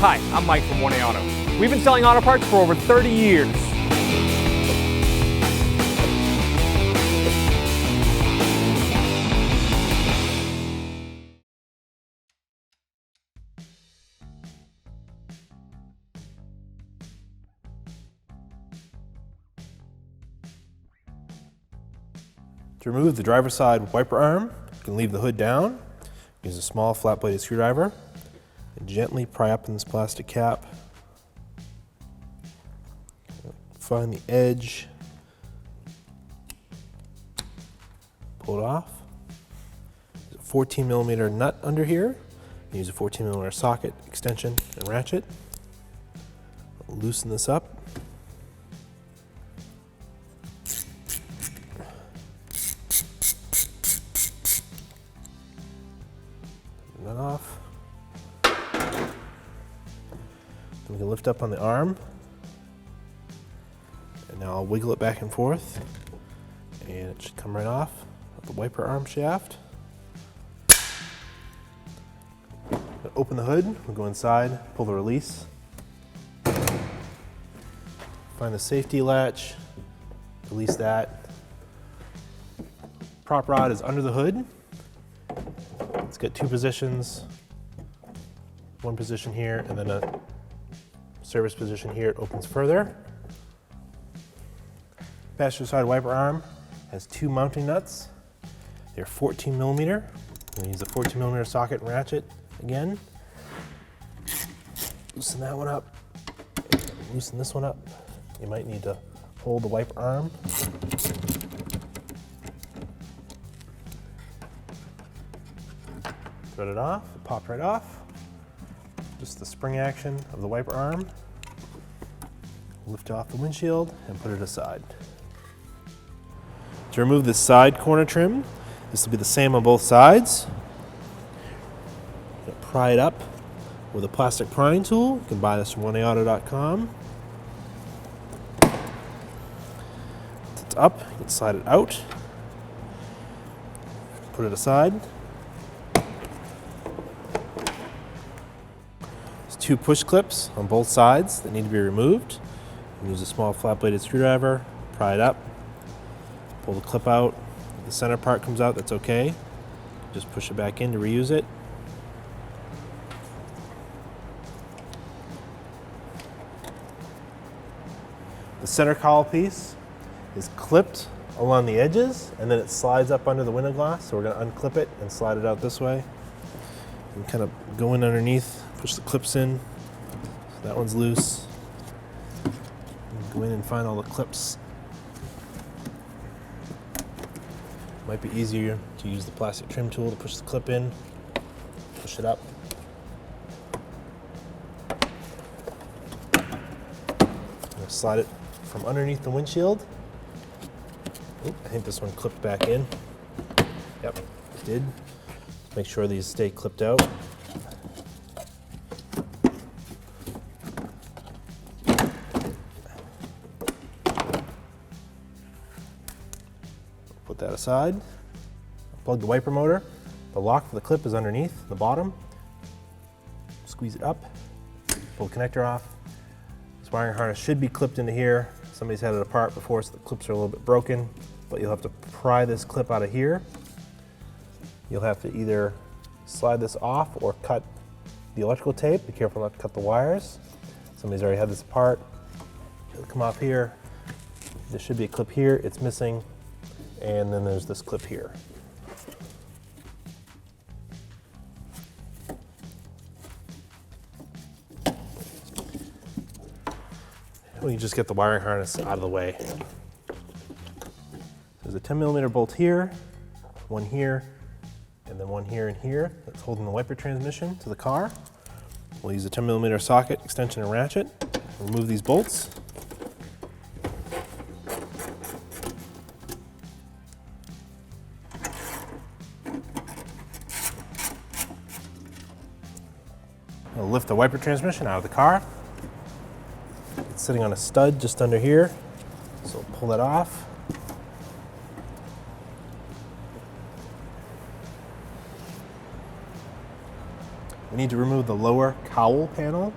Hi, I'm Mike from 1A Auto. We've been selling auto parts for over 30 years. To remove the driver's side wiper arm, you can leave the hood down, use a small flat-bladed screwdriver, and gently pry up in this plastic cap. Find the edge, pull it off. There's a 14 millimeter nut under here. Use a 14 millimeter socket, extension, and ratchet. Loosen this up. That off. Then we can lift up on the arm. And now I'll wiggle it back and forth. And it should come right off of the wiper arm shaft. Open the hood, we'll go inside, pull the release. Find the safety latch, release that. Prop rod is under the hood. It's got two positions, one position here and then a service position here. It opens further. Passenger side wiper arm has two mounting nuts. They're 14 millimeter. I'm gonna use the 14 millimeter socket and ratchet again. Loosen that one up, loosen this one up. You might need to hold the wiper arm. Thread it off, it popped right off. Just the spring action of the wiper arm. Lift off the windshield and put it aside. To remove this side corner trim, this will be the same on both sides. Pry it up with a plastic prying tool. You can buy this from 1aauto.com. It's up, you can slide it out. Put it aside. There's two push clips on both sides that need to be removed. You can use a small flat-bladed screwdriver, pry it up, pull the clip out. If the center part comes out, that's okay. Just push it back in to reuse it. The center cowl piece is clipped along the edges and then it slides up under the window glass. So we're going to unclip it and slide it out this way. And kind of go in underneath, push the clips in. So that one's loose. And go in and find all the clips. Might be easier to use the plastic trim tool to push the clip in, push it up. Slide it from underneath the windshield. Oop, I think this one clipped back in. Yep, it did. Make sure these stay clipped out. Put that aside. Plug the wiper motor. The lock for the clip is underneath the bottom. Squeeze it up. Pull the connector off. This wiring harness should be clipped into here. Somebody's had it apart before, so the clips are a little bit broken, but you'll have to pry this clip out of here. You'll have to either slide this off or cut the electrical tape. Be careful not to cut the wires. Somebody's already had this apart. It'll come off here. There should be a clip here, it's missing, and then there's this clip here. We just get the wiring harness out of the way. There's a 10 millimeter bolt here, one here, and then one here and here that's holding the wiper transmission to the car. We'll use a 10 millimeter socket, extension, and ratchet. Remove these bolts. We'll lift the wiper transmission out of the car. It's sitting on a stud just under here, so we'll pull that off. We need to remove the lower cowl panel.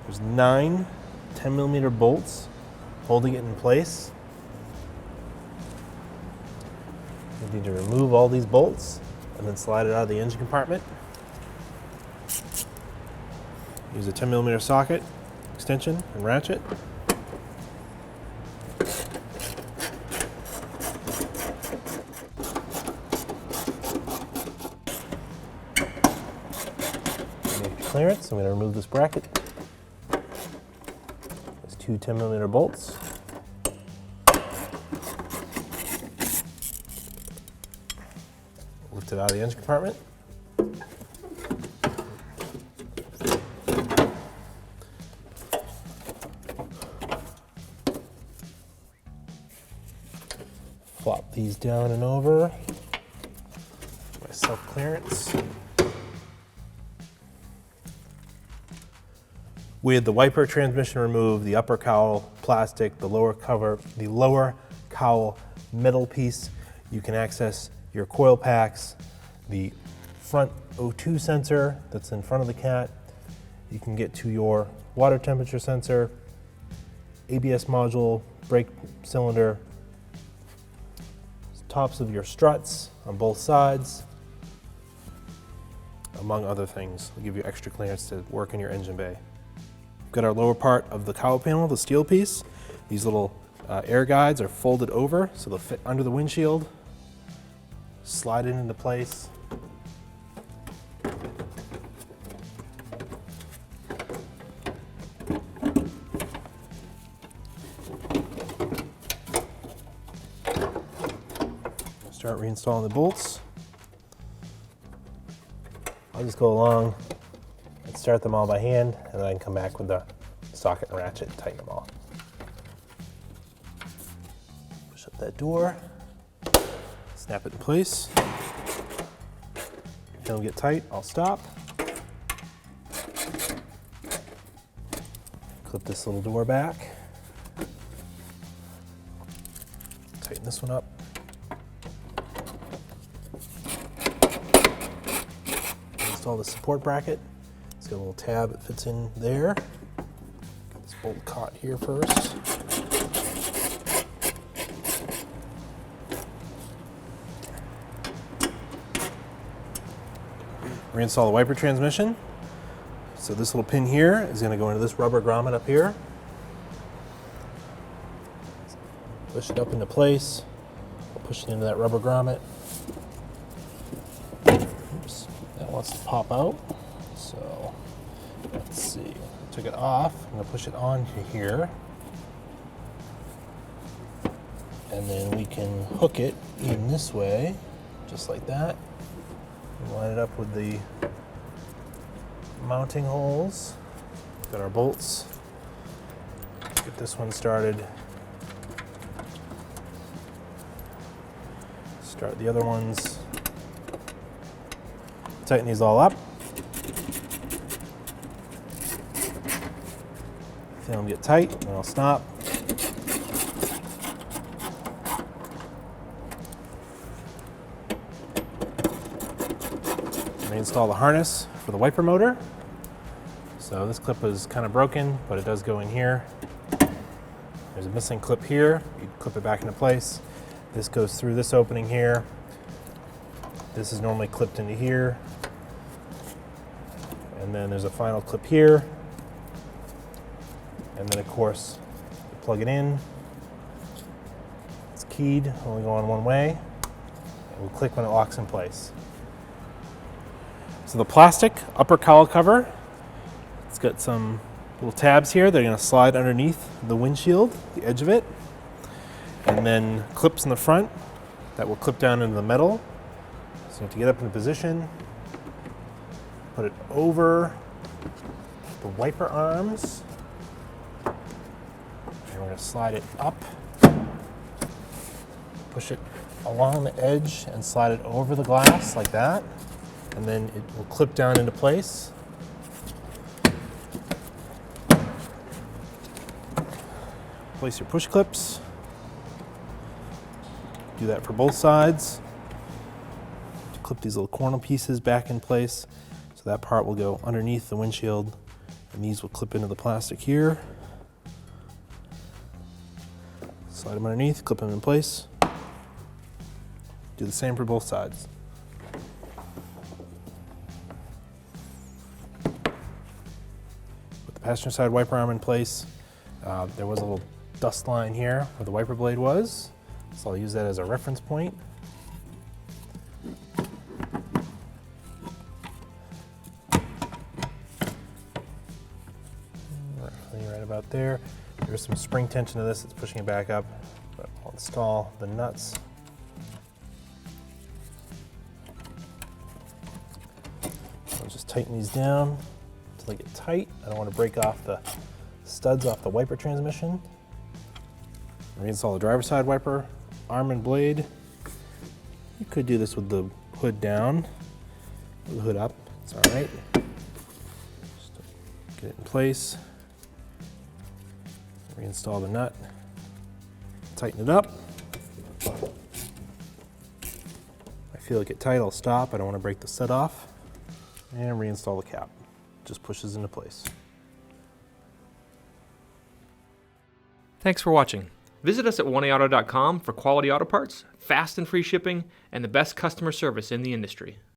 There's 9 10mm bolts holding it in place. We need to remove all these bolts and then slide it out of the engine compartment. Use a 10mm socket, extension, and ratchet. Clearance. I'm going to remove this bracket. There's 2 10mm bolts. Lift it out of the engine compartment. Flop these down and over. My self-clearance. With the wiper transmission removed, the upper cowl plastic, the lower cowl metal piece, you can access your coil packs, the front O2 sensor that's in front of the cat. You can get to your water temperature sensor, ABS module, brake cylinder, tops of your struts on both sides, among other things. They'll give you extra clearance to work in your engine bay. We've got our lower part of the cowl panel, the steel piece. These little air guides are folded over so they'll fit under the windshield. Slide it into place. Start reinstalling the bolts. I'll just go along and start them all by hand, and then I can come back with the socket and ratchet and tighten them all. Push up that door, snap it in place. If it'll get tight, I'll stop. Clip this little door back. Tighten this one up. Install the support bracket. It's got a little tab that fits in there. Get this bolt caught here first. Reinstall the wiper transmission. So this little pin here is going to go into this rubber grommet up here. Push it up into place. I'll push it into that rubber grommet. Oops, that wants to pop out. So let's see. Took it off. I'm going to push it onto here. And then we can hook it in this way, just like that. And line it up with the mounting holes. Got our bolts. Get this one started. Start the other ones. Tighten these all up. Feel them get tight, and I'll stop. Reinstall the harness for the wiper motor. So this clip is kind of broken, but it does go in here. There's a missing clip here. You clip it back into place. This goes through this opening here. This is normally clipped into here. And then there's a final clip here. And then of course, you plug it in. It's keyed, only going one way. It will click when it locks in place. So the plastic upper cowl cover, it's got some little tabs here that are going to slide underneath the windshield, the edge of it. And then clips in the front that will clip down into the metal. So you have to get up into position, put it over the wiper arms, and we're going to slide it up, push it along the edge and slide it over the glass like that, and then it will clip down into place. Place your push clips. Do that for both sides. Clip these little corner pieces back in place so So that part will go underneath the windshield, and these will clip into the plastic here. Slide them underneath, clip them in place. Do the same for both sides. With the passenger side wiper arm in place, there was a little dust line here where the wiper blade was, so I'll use that as a reference point. Roughly right about there. There's some spring tension to this, it's pushing it back up, but I'll install the nuts. I'll just tighten these down until they get tight. I don't want to break off the studs off the wiper transmission. Reinstall the driver's side wiper, arm and blade. You could do this with the hood down, with the hood up, it's all right. Just get it in place. Reinstall the nut, tighten it up. If I feel it get tight, I'll stop. I don't want to break the stud off. And reinstall the cap. Just pushes into place. Thanks for watching. Visit us at oneauto.com for quality auto parts, fast and free shipping, and the best customer service in the industry.